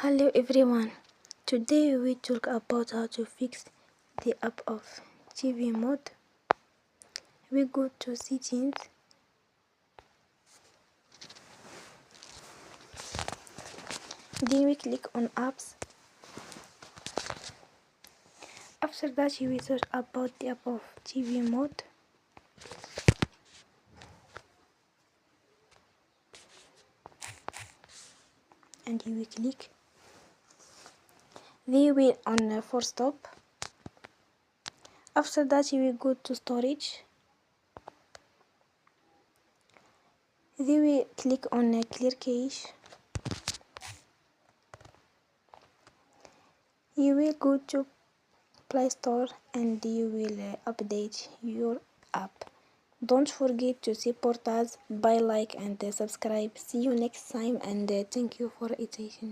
Hello everyone, today we talk about how to fix the app of TV mode. We go to settings, then we click on apps. After that we search about the app of TV mode. And we click. Then we on for stop. After that we go to storage. Then we click on clear cache. You will go to Play Store and you will update your app. Don't forget to support us by like and subscribe. See you next time and thank you for attention.